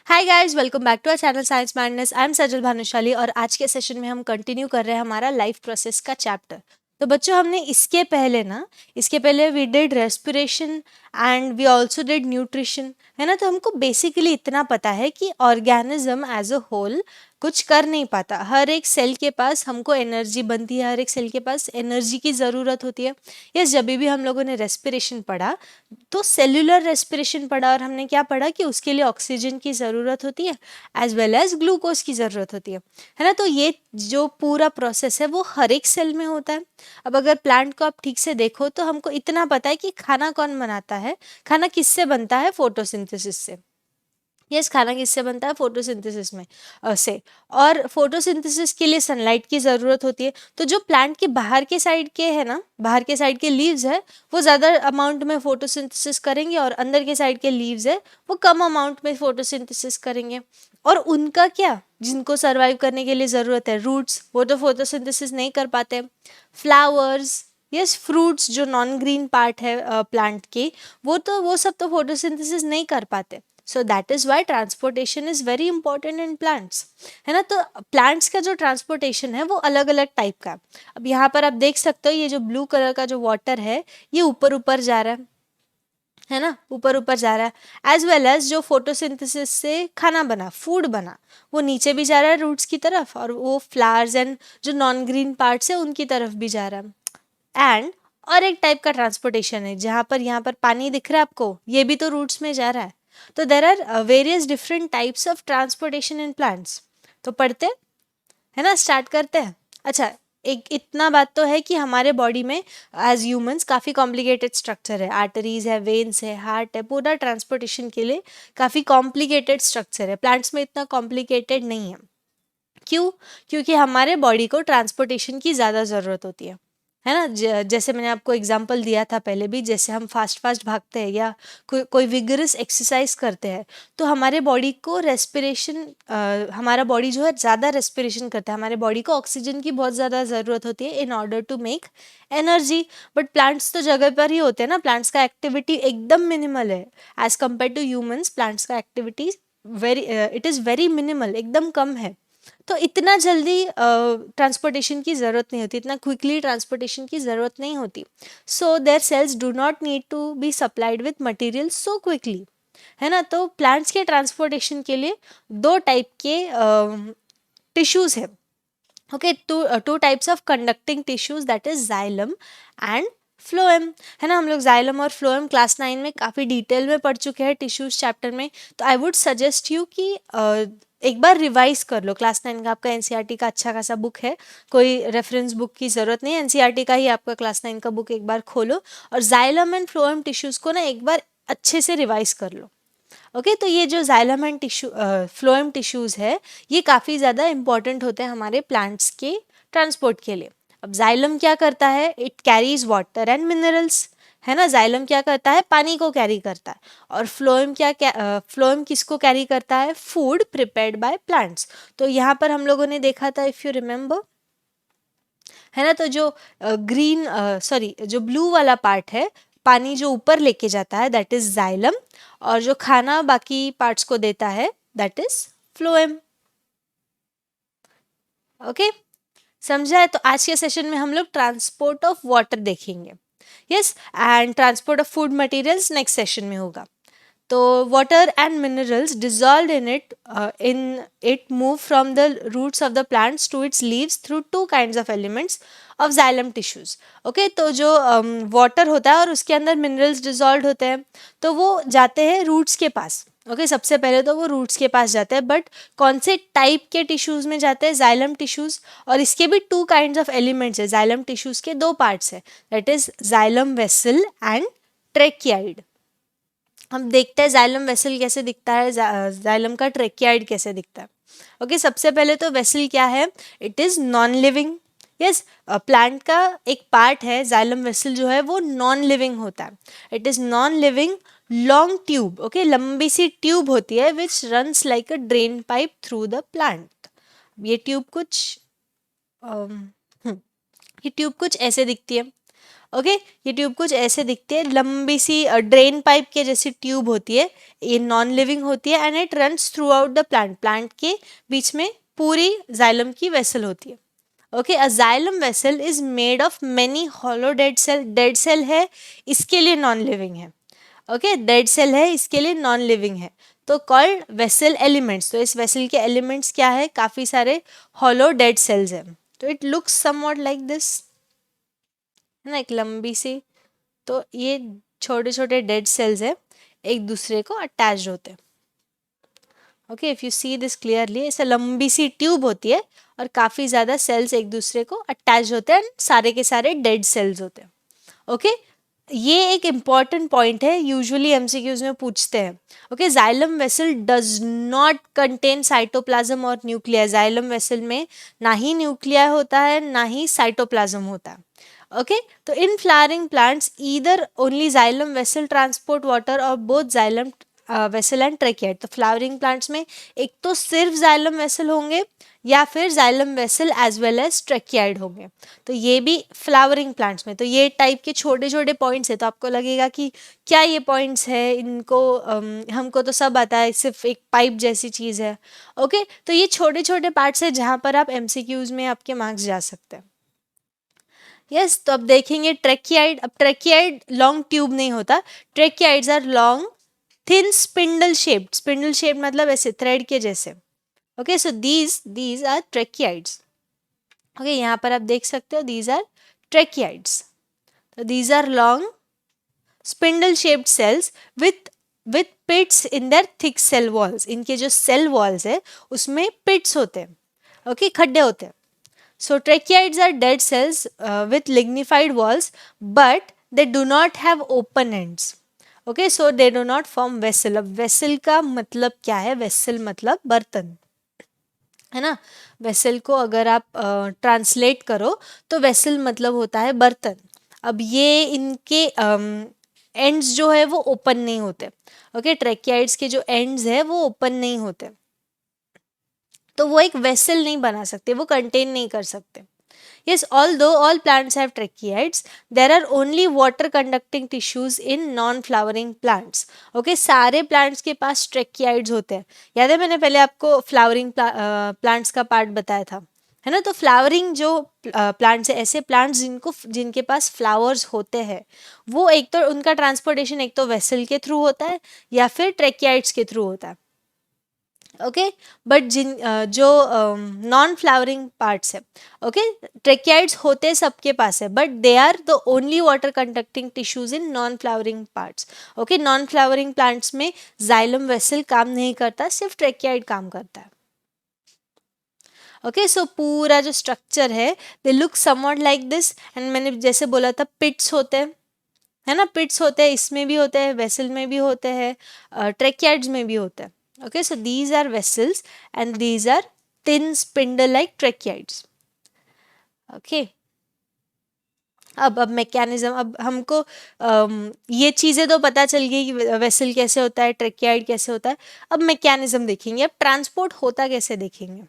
Hi guys, welcome back to our channel science madness. I am Sajal Bhanushali और आज के session में हम कंटिन्यू कर रहे हैं हमारा लाइफ प्रोसेस का चैप्टर। तो बच्चों, हमने इसके पहले we did respiration and we also did nutrition, है ना। तो हमको बेसिकली इतना पता है कि ऑर्गेनिज्म एज अ होल कुछ कर नहीं पाता। हर एक सेल के पास हमको एनर्जी बनती है, हर एक सेल के पास एनर्जी की ज़रूरत होती है। यस, जब भी हम लोगों ने रेस्पिरेशन पढ़ा तो सेल्यूलर रेस्पिरेशन पढ़ा और हमने क्या पढ़ा कि उसके लिए ऑक्सीजन की ज़रूरत होती है एज वेल एज ग्लूकोज की ज़रूरत होती है ना। तो ये जो पूरा प्रोसेस है वो हर एक सेल में होता है। अब अगर प्लांट को आप ठीक से देखो तो हमको इतना पता है कि खाना कौन बनाता है। खाना किससे बनता है? फोटोसिंथेसिस से। यस, खाना किससे बनता है? फोटोसिंथेसिस में से। और फोटोसिंथेसिस के लिए सनलाइट की ज़रूरत होती है। तो जो प्लांट के बाहर के साइड के है ना, बाहर के साइड के लीव्स है वो ज़्यादा अमाउंट में फोटोसिंथेसिस करेंगे और अंदर के साइड के लीव्स है वो कम अमाउंट में फोटोसिंथेसिस करेंगे। और उनका क्या, जिनको सर्वाइव करने के लिए ज़रूरत है, रूट्स, वो तो फोटोसिंथेसिस नहीं कर पाते। फ्लावर्स, यस, फ्रूट्स जो नॉन ग्रीन पार्ट है प्लांट की, वो सब तो फोटोसिंथेसिस नहीं कर पाते। So that is why transportation is very important in plants, है ना। तो प्लांट्स का जो ट्रांसपोर्टेशन है वो अलग अलग टाइप का। अब यहाँ पर आप देख सकते हो ये जो ब्लू कलर का जो वाटर है ये ऊपर ऊपर जा रहा है ना, ऊपर ऊपर जा रहा है। एज वेल एज जो फोटोसिंथेसिस से खाना बना, फूड बना, वो नीचे भी जा रहा है रूट्स की तरफ, और वो फ्लावर्स एंड जो नॉन ग्रीन पार्ट्स है उनकी तरफ भी जा रहा है। एंड और एक टाइप का ट्रांसपोर्टेशन है जहाँ पर यहाँ पर पानी दिख रहा है आपको, ये भी तो रूट्स में जा रहा है। तो there are various different types of transportation in plants. तो पढ़ते है ना, स्टार्ट करते हैं। अच्छा, एक इतना बात तो है कि हमारे बॉडी में एज ह्यूमंस काफ़ी कॉम्प्लिकेटेड स्ट्रक्चर है। आर्टरीज है, वेन्स है, हार्ट है, पूरा ट्रांसपोर्टेशन के लिए काफ़ी कॉम्प्लिकेटेड स्ट्रक्चर है। प्लांट्स में इतना कॉम्प्लिकेटेड नहीं है। क्यों? क्योंकि हमारे बॉडी को ट्रांसपोर्टेशन की ज़्यादा ज़रूरत होती है ना। जैसे मैंने आपको एग्जांपल दिया था पहले भी, जैसे हम फास्ट फास्ट भागते हैं या कोई विगरस एक्सरसाइज करते हैं तो हमारे बॉडी को रेस्पिरेशन, हमारा बॉडी जो है ज़्यादा रेस्पिरेशन करता है, हमारे बॉडी को ऑक्सीजन की बहुत ज़्यादा ज़रूरत होती है in order to make energy. But plants तो जगह पर ही होते हैं ना, प्लांट्स का एक्टिविटी एकदम मिनिमल है as compared to humans. Plants का activity it is very minimal, एकदम कम है। तो इतना जल्दी ट्रांसपोर्टेशन की ज़रूरत नहीं होती, इतना क्विकली ट्रांसपोर्टेशन की ज़रूरत नहीं होती। So their cells do not need to be supplied with material so quickly, है ना। तो प्लांट्स के ट्रांसपोर्टेशन के लिए दो टाइप के टिश्यूज है। Okay, two types of conducting tissues, that is xylem and phloem, है ना। हम लोग जाइलम और फ्लोएम क्लास 9 में काफ़ी डिटेल में पढ़ चुके हैं टिश्यूज चैप्टर में। तो आई वुड सजेस्ट यू कि एक बार रिवाइज कर लो। क्लास 9 का आपका एनसीईआरटी का अच्छा खासा बुक है, कोई रेफरेंस बुक की ज़रूरत नहीं है, एनसीईआरटी का ही आपका क्लास 9 का बुक एक बार खोलो और जाइलम एंड फ्लोएम टिश्यूज़ को ना एक बार अच्छे से रिवाइज कर लो। ओके, तो ये जो जाइलम एंड फ्लोएम टिश्यूज़ है ये काफ़ी ज़्यादा इंपॉर्टेंट होते हैं हमारे प्लांट्स के ट्रांसपोर्ट के लिए। अब जाइलम क्या करता है? It carries water and minerals, है ना। जाइलम क्या करता है? पानी को कैरी करता है। और फ्लोएम किसको कैरी करता है? Food prepared by plants. तो यहाँ पर हम लोगों ने देखा था, इफ़ यू रिमेंबर, है ना। तो जो जो ब्लू वाला पार्ट है, पानी जो ऊपर लेके जाता है, दैट इज जाइलम, और जो खाना बाकी पार्ट्स को देता है दैट इज फ्लोएम। ओके, समझा है। तो आज के सेशन में हम लोग ट्रांसपोर्ट ऑफ वाटर देखेंगे। Yes, and transport of food materials next session में होगा। तो water and minerals dissolved in it move from the roots of the plants to its leaves through two kinds of elements of xylem tissues. Okay, तो जो water होता है और उसके अंदर मिनरल्स डिजॉल्व होते हैं तो वो जाते हैं रूट्स के पास। ओके, सबसे पहले तो वो रूट्स के पास जाते हैं, बट कौन से टाइप के टिश्यूज में जाते हैं? Xylem tissues. और इसके भी टू काइंड्स ऑफ एलिमेंट्स है। जाइलम टिश्यूज के दो पार्ट्स है, that is xylem vessel and tracheid. हम देखते हैं जाइलम वेसल कैसे दिखता है, जाइलम का ट्रेकियाइड कैसे दिखता है। ओके, सबसे पहले तो वेसल क्या है? It is non living. Yes, plant का एक पार्ट है जाइलम वेसल जो है वो नॉन लिविंग होता है। It is non living long tube. Okay, लंबी सी ट्यूब होती है विच runs like a drain pipe through the plant. ये ट्यूब कुछ ये ट्यूब कुछ ऐसे दिखती है। ओके ये ट्यूब कुछ ऐसे दिखती है, लंबी सी ड्रेन पाइप के जैसी ट्यूब होती है, ये नॉन लिविंग होती है, and it runs throughout the plant, plant के बीच में पूरी जाइलम की वेसल होती है। Okay a xylem vessel is made of many hollow dead cell है, इसके लिए नॉन लिविंग है। ओके डेड सेल है, इसके लिए नॉन लिविंग है, तो कॉल्ड वेसल एलिमेंट्स। तो इस वेसल के एलिमेंट्स क्या है, काफी सारे हॉलो डेड सेल्स हैं। तो it looks somewhat like this, है ना, एक लंबी सी, तो ये छोटे छोटे डेड सेल्स है, एक दूसरे को अटैच्ड होते हैं। Okay if you see this clearly, ऐसे लंबी सी ट्यूब होती है और काफी ज्यादा सेल्स एक दूसरे को अटैच होते हैं, सारे के सारे डेड सेल्स होते हैं। ओके ये एक इम्पॉर्टेंट पॉइंट है, यूजुअली एमसीक्यूज में पूछते हैं। Okay xylem vessel does not contain cytoplasm और न्यूक्लिया, जाइलम वेसल में ना ही न्यूक्लिया होता है ना ही साइटोप्लाज्म होता है। ओके तो in flowering plants either only xylem vessel transport water और बोथ जाइलम वेसल एंड ट्रेकियाइड। तो फ्लावरिंग प्लांट्स में एक तो सिर्फ जाइलम वेसल होंगे या फिर xylem vessel as well as tracheid होंगे। तो ये भी फ्लावरिंग प्लांट्स में, तो ये टाइप के छोटे छोटे पॉइंट्स है, तो आपको लगेगा कि क्या ये पॉइंट्स है, इनको हमको तो सब आता है, सिर्फ एक पाइप जैसी चीज़ है। ओके तो ये छोटे छोटे पार्ट्स है जहाँ पर आप एमसीक्यूज में आपके मार्क्स जा सकते हैं। यस तो अब देखेंगे ट्रेकियाइड। अब ट्रेकियाइड लॉन्ग ट्यूब नहीं होता, tracheids are long thin spindle shaped मतलब ऐसे थ्रेड के जैसे। Okay so these are tracheids. Okay यहाँ पर आप देख सकते हो दीज आर ट्रेकियाइड्स। तो these are long spindle shaped cells with pits in their thick cell walls, इनके जो सेल वॉल्स है उसमें पिट्स होते हैं, ओके खड्डे होते हैं। So tracheids are dead cells with lignified walls, but they do not have open ends. Okay, so they do not form vessel. अब vessel का मतलब क्या है, vessel मतलब बर्तन, है ना। vessel को अगर आप ट्रांसलेट करो तो vessel मतलब होता है बर्तन। अब ये इनके एंड्स जो है वो ओपन नहीं होते। ओके ट्रेकियाइड्स के जो एंड्स है वो ओपन नहीं होते, तो वो एक वेसल नहीं बना सकते, वो कंटेन नहीं कर सकते। Yes, although all plants have tracheids, there are only water conducting tissues in non-flowering plants. Okay, सारे plants के पास tracheids होते हैं। याद है मैंने पहले आपको flowering plants का पार्ट बताया था, है ना। तो फ्लावरिंग जो प्लांट्स है, ऐसे प्लांट्स जिनके पास फ्लावर्स होते हैं, वो एक तो उनका ट्रांसपोर्टेशन एक तो वेसल के थ्रू होता है या फिर ट्रेकियाइड्स के थ्रू होता है। ओके बट जो नॉन फ्लावरिंग पार्ट्स है, ओके ट्रेकियाइड्स होते सबके पास है, but they are the only water conducting tissues in non flowering parts. Okay non flowering plants में जाइलम वेसल काम नहीं करता, सिर्फ ट्रेकियाइड काम करता है। ओके सो पूरा जो स्ट्रक्चर है they look somewhat like this, and मैंने जैसे बोला था पिट्स होते हैं, है ना, पिट्स होते हैं, इसमें भी होते हैं, वेसल में भी होते हैं, ट्रेकियाइड्स में भी होते हैं। Okay, so these are vessels and these are thin spindle-like tracheids. Okay. अब मैकेनिज्म, अब हमको ये चीज़ें तो पता चल गई कि वेसल कैसे होता है, ट्रेकियाइड कैसे होता है। अब मैकेनिज्म देखेंगे, अब ट्रांसपोर्ट होता कैसे देखेंगे।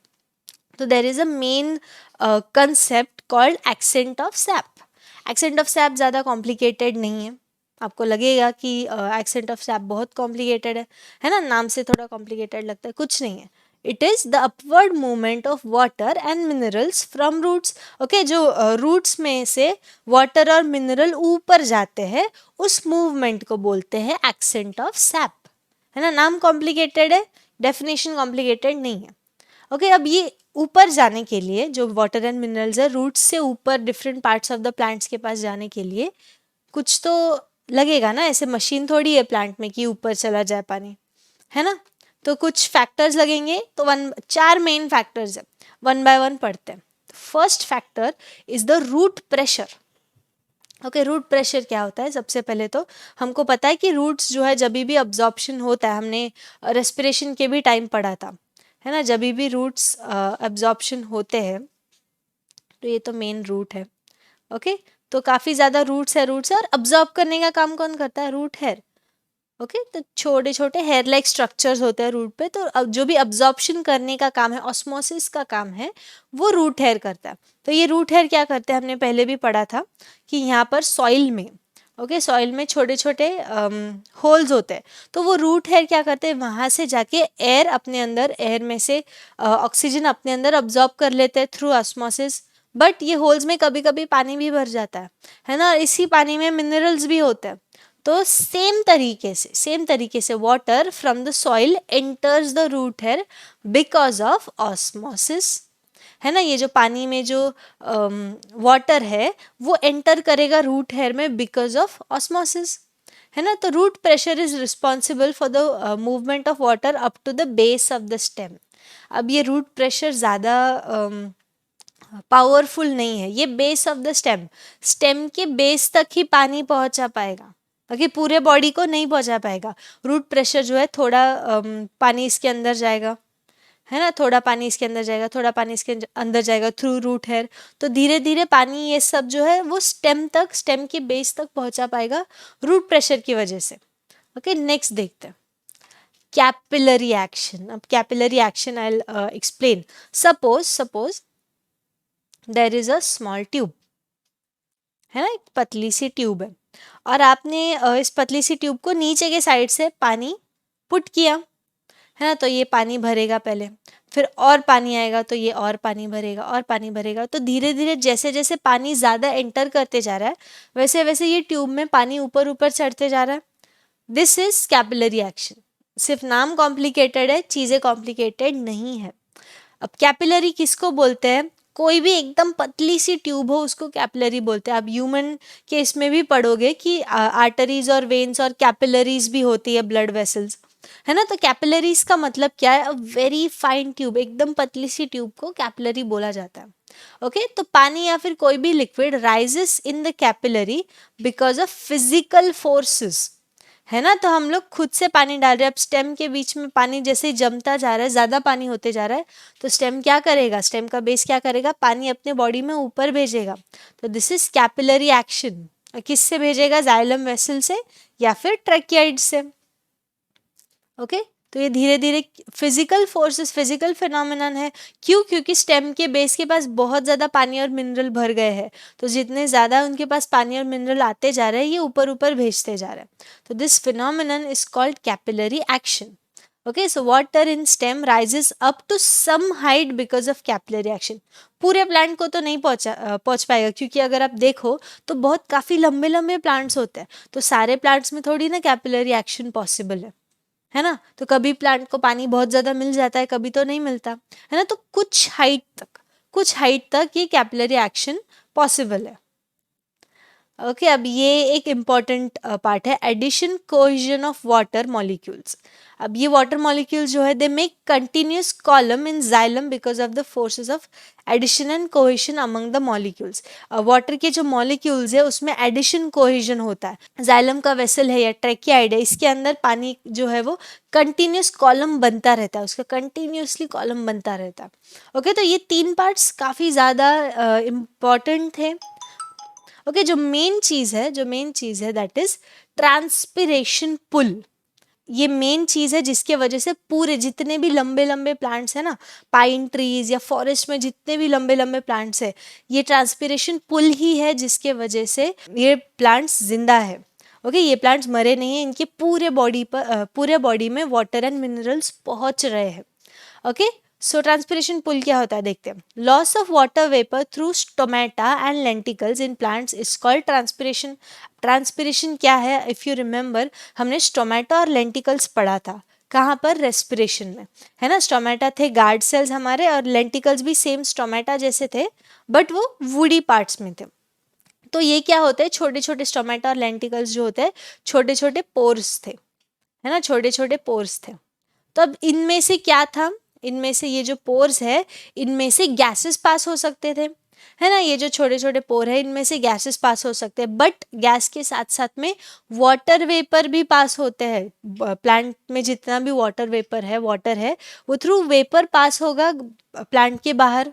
तो there is a main concept called accent of SAP. Accent of SAP ज़्यादा कॉम्प्लिकेटेड नहीं है, आपको लगेगा कि एक्सेंट ऑफ सैप बहुत कॉम्प्लिकेटेड है ना, नाम से थोड़ा कॉम्प्लिकेटेड लगता है, कुछ नहीं है। It is the upward movement of water and minerals from roots. Okay जो रूट्स में से वाटर और मिनरल ऊपर जाते हैं, उस मूवमेंट को बोलते हैं एक्सेंट ऑफ सैप, है ना। नाम कॉम्प्लिकेटेड है, डेफिनेशन कॉम्प्लिकेटेड नहीं है। ओके अब ये ऊपर जाने के लिए जो वाटर एंड मिनरल्स है, रूट्स से ऊपर different parts of the plants के पास जाने के लिए कुछ तो लगेगा ना, ऐसे मशीन थोड़ी है प्लांट में कि ऊपर चला जाए पानी, है ना। तो कुछ फैक्टर्स लगेंगे, तो चार मेन फैक्टर्स है, वन बाय वन पढ़ते हैं। First factor is the root pressure. Okay root pressure क्या होता है, सबसे पहले तो हमको पता है कि रूट्स जो है जब भी अब्जॉर्प्शन होता है, हमने रेस्पिरेशन के भी टाइम पढ़ा था, है ना, जब भी रूट्स अब्जॉर्प्शन होते हैं, तो ये तो मेन रूट है। ओके तो काफ़ी ज़्यादा रूट्स है और अब्जॉर्ब करने का काम कौन करता है, रूट है। ओके तो छोटे छोटे हेयर लाइक स्ट्रक्चर्स होते हैं रूट पे, तो अब जो भी अब्जॉर्प्शन करने का काम है, ऑस्मोसिस का काम है, वो रूट हेयर करता है। तो ये रूट हेयर क्या करते हैं, हमने पहले भी पढ़ा था कि यहाँ पर सॉइल में, ओके सॉइल में छोटे छोटे होल्स होते हैं, तो वो रूट हेयर क्या करते हैं, वहाँ से जाके एयर अपने अंदर, एयर में से ऑक्सीजन अपने अंदर अब्जॉर्ब कर लेते हैं थ्रू ऑस्मोसिस। बट ये होल्स में कभी कभी पानी भी भर जाता है ना, इसी पानी में मिनरल्स भी होते हैं। तो सेम तरीके से water from the soil enters the root hair because of osmosis, है ना। ये जो पानी में जो वाटर है वो एंटर करेगा रूट हेयर में बिकॉज ऑफ ऑस्मोसिस, है ना। तो root pressure is responsible for the movement of water up to the base of the stem. अब ये रूट प्रेशर ज़्यादा पावरफुल नहीं है, ये base of the stem, stem के बेस तक ही पानी पहुंचा पाएगा, ओके पूरे बॉडी को नहीं पहुंचा पाएगा। रूट प्रेशर जो है थोड़ा पानी इसके अंदर जाएगा, है ना, थोड़ा पानी इसके अंदर जाएगा, थोड़ा पानी इसके अंदर जाएगा थ्रू रूट हेयर, तो धीरे धीरे पानी ये सब जो है वो स्टेम तक, स्टेम के बेस तक पहुंचा पाएगा रूट प्रेशर की वजह से। ओके नेक्स्ट देखते हैं कैपिलरी एक्शन। अब capillary action I explain. Suppose there is a small tube, है ना, एक पतली सी ट्यूब है, और आपने इस पतली सी ट्यूब को नीचे के साइड से पानी पुट किया, है ना। तो ये पानी भरेगा पहले, फिर और पानी आएगा तो ये और पानी भरेगा, और पानी भरेगा, तो धीरे धीरे जैसे जैसे पानी ज़्यादा एंटर करते जा रहा है वैसे वैसे ये ट्यूब में पानी ऊपर ऊपर चढ़ते जा रहा है। This is capillary action. सिर्फ नाम कॉम्प्लिकेटेड है, चीज़ें कॉम्प्लिकेटेड नहीं है। अब कैपिलरी किसको बोलते हैं, कोई भी एकदम पतली सी ट्यूब हो उसको कैपिलरी बोलते हैं। आप ह्यूमन केस में भी पढ़ोगे कि आर्टरीज और वेन्स और कैपिलरीज भी होती है, ब्लड वेसल्स, है ना। तो कैपिलरीज का मतलब क्या है, अ वेरी फाइन ट्यूब, एकदम पतली सी ट्यूब को कैपिलरी बोला जाता है। ओके तो पानी या फिर कोई भी liquid rises in the capillary because of physical forces, है ना। तो हम लोग खुद से पानी डाल रहे हैं, अब स्टेम के बीच में पानी जैसे ही जमता जा रहा है, ज़्यादा पानी होते जा रहा है, तो स्टेम क्या करेगा, स्टेम का बेस क्या करेगा, पानी अपने बॉडी में ऊपर भेजेगा। तो दिस इज कैपिलरी एक्शन। किससे भेजेगा, जाइलम वेसल से या फिर ट्रैकियाइड से। ओके तो ये धीरे धीरे फिजिकल फोर्सेस, फिजिकल फिनोमिनन है। क्यों, क्योंकि स्टेम के बेस के पास बहुत ज़्यादा पानी और मिनरल भर गए हैं, तो जितने ज़्यादा उनके पास पानी और मिनरल आते जा रहे हैं ये ऊपर ऊपर भेजते जा रहे हैं। तो this phenomenon is called capillary action. Okay so water in stem rises up to some height because of capillary action. पूरे प्लांट को तो नहीं पहुंच पाएगा, क्योंकि अगर आप देखो तो बहुत काफ़ी लंबे लंबे प्लांट्स होते हैं, तो सारे प्लांट्स में थोड़ी ना कैपिलरी एक्शन पॉसिबल है ना। तो कभी प्लांट को पानी बहुत ज़्यादा मिल जाता है, कभी तो नहीं मिलता, है ना। तो कुछ हाइट तक ये कैपिलरी एक्शन पॉसिबल है। ओके अब ये एक इम्पॉर्टेंट पार्ट है, adhesion cohesion of water molecules. अब ये वाटर मॉलिक्यूल्स जो है they make continuous column in xylem because of the forces of adhesion and cohesion among the molecules. Water के जो मॉलिक्यूल्स है उसमें एडिशन कोहेजन होता है। जाइलम का वेसल है या ट्रैकियाइड है, इसके अंदर पानी जो है वो कंटिन्यूस कॉलम बनता रहता है, उसका कंटिन्यूसली कॉलम बनता रहता है। ओके तो ये तीन पार्ट्स काफ़ी ज़्यादा इम्पॉर्टेंट थे। ओके जो मेन चीज़ है दैट इज ट्रांसपिरेशन पुल। ये मेन चीज़ है जिसके वजह से पूरे जितने भी लंबे लंबे प्लांट्स हैं ना, पाइन ट्रीज या फॉरेस्ट में जितने भी लंबे लंबे प्लांट्स है, ये ट्रांसपिरेशन पुल ही है जिसके वजह से ये प्लांट्स जिंदा है। ओके ये प्लांट्स मरे नहीं हैं, इनके पूरे बॉडी में वाटर एंड मिनरल्स पहुंच रहे हैं। ओके सो ट्रांसपिरेशन पुल क्या होता है देखते हैं। Loss of water vapour through stomata and lenticels in plants is called transpiration. Transpiration क्या है, इफ़ यू रिमेंबर हमने स्टोमेटा और लेंटिकल्स पढ़ा था, कहाँ पर, रेस्पिरेशन में, है ना। स्टोमेटा थे गार्ड सेल्स हमारे, और लेंटिकल्स भी सेम स्टोमेटा जैसे थे बट वो वुडी पार्ट्स में थे। तो ये क्या होते हैं, छोटे छोटे स्टोमेटा और लेंटिकल्स जो होते हैं छोटे छोटे पोर्स थे, है ना, छोटे छोटे पोर्स थे। तो अब इनमें से क्या था, इनमें से ये जो पोर्स है इनमें से गैसेस पास हो सकते थे, है ना। ये जो छोटे छोटे पोर है इनमें से गैसेस पास हो सकते हैं, बट गैस के साथ साथ में वाटर वेपर भी पास होते हैं। प्लांट में जितना भी वाटर है वो थ्रू वेपर पास होगा प्लांट के बाहर,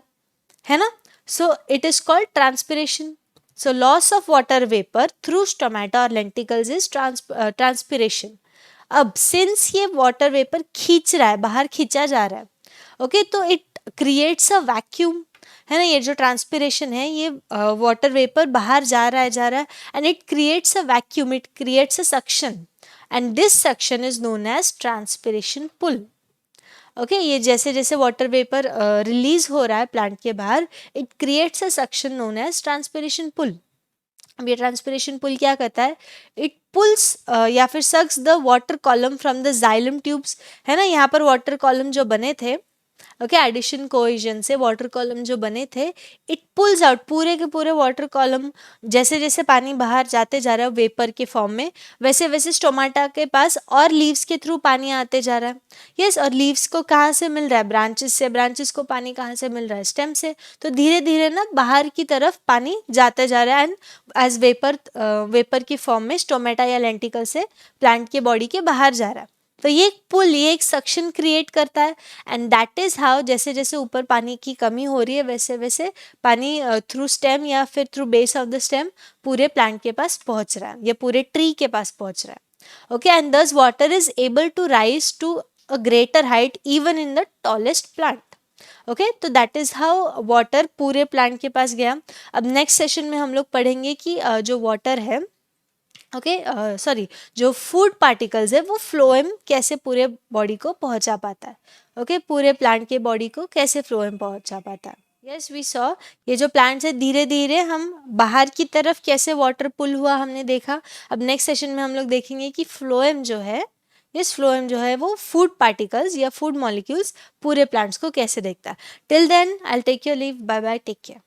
है ना। So it is called transpiration. So loss of water vapour through stomata और लेंटिकल्स इज ट्रांसपिरेशन। अब सिंस ये वाटर वेपर खींच रहा है, बाहर खींचा जा रहा है, ओके, तो इट क्रिएट्स अ वैक्यूम, है ना, ये जो ट्रांसपिरेशन है, ये वाटर वेपर बाहर जा रहा है and it creates a vacuum, it creates a suction and this suction is known as transpiration pull. Okay, ये जैसे जैसे वाटर वेपर रिलीज हो रहा है प्लांट के बाहर, it creates a suction known as transpiration pull. अब ये ट्रांसपिरेशन पुल क्या करता है, इट पुल्स या फिर sucks the water column from the xylem tubes, है ना, यहाँ पर वाटर कॉलम जो बने थे, ओके, एडिशन कोएजन से वाटर कॉलम जो बने थे, इट पुल्स आउट, पूरे के पूरे वाटर कॉलम, जैसे जैसे पानी बाहर जाते जा रहा है वेपर के फॉर्म में, वैसे वैसे स्टोमाटा के पास और लीव्स के थ्रू पानी आते जा रहा है। यस, और लीव्स को कहाँ से मिल रहा है, ब्रांचेस से, ब्रांचेस को पानी कहाँ से मिल रहा है, स्टेम से। तो धीरे धीरे ना बाहर की तरफ पानी जाते जा रहा है एंड एज वेपर की फॉर्म में स्टोमेटा या लेंटिकल से प्लांट के बॉडी के बाहर जा रहा है। तो ये एक पुल, ये एक सक्शन क्रिएट करता है एंड दैट इज हाउ, जैसे जैसे ऊपर पानी की कमी हो रही है वैसे वैसे पानी थ्रू स्टेम या फिर through base of the stem पूरे प्लांट के पास पहुंच रहा है या पूरे ट्री के पास पहुंच रहा है। Okay, and this water is able to rise to a greater height even in the tallest plant. Okay, तो दैट इज हाउ वाटर पूरे प्लांट के पास गया। अब नेक्स्ट सेशन में हम लोग पढ़ेंगे कि जो वाटर है, ओके, सॉरी, जो फूड पार्टिकल्स है वो फ्लोएम कैसे पूरे बॉडी को पहुंचा पाता है, ओके, पूरे प्लांट के बॉडी को कैसे फ्लोएम पहुंचा पाता है। यस, वी सॉ, ये जो प्लांट्स है धीरे धीरे हम बाहर की तरफ कैसे वाटर पुल हुआ हमने देखा। अब नेक्स्ट सेशन में हम लोग देखेंगे कि फ्लोएम जो है, इस फ्लोएम जो है वो फूड पार्टिकल्स या फूड मॉलिक्यूल्स पूरे प्लांट्स को कैसे देखता है। Till then I will take your leave, bye bye, take care.